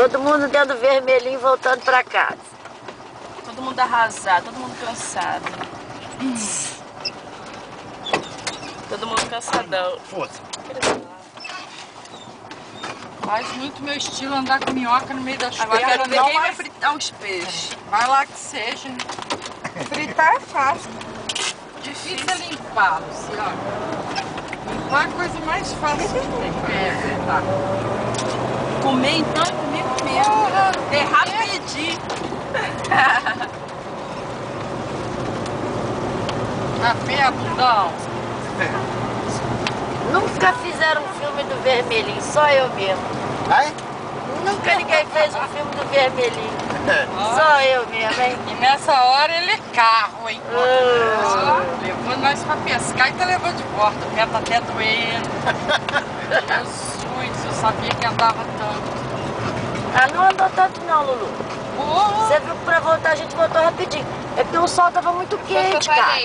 Todo mundo dentro do vermelhinho voltando pra casa. Todo mundo arrasado, todo mundo cansado. Todo mundo cansadão. Força. Faz muito meu estilo andar com minhoca no meio das Agora pernas. quero ver quem vai fritar os peixes. Vai lá que seja. Fritar é fácil. Difícil é limpá-los, ó. Limpar é a coisa mais fácil que tem. É, fritar. Comer então é comigo mesmo. É rapidinho. Café, bundão. Nunca fizeram um filme do vermelhinho, só eu mesmo. Vai? Nunca ninguém fez um filme do vermelhinho. Só eu mesmo, hein? E nessa hora ele é carro, hein? Levou nós pra pescar e tá levando de volta. O pé tá até doendo. Jesus, eu sabia que andava tanto. Ah, não andou tanto não, Lulu. Você viu que pra voltar a gente voltou rapidinho. É porque o sol tava muito quente, cara.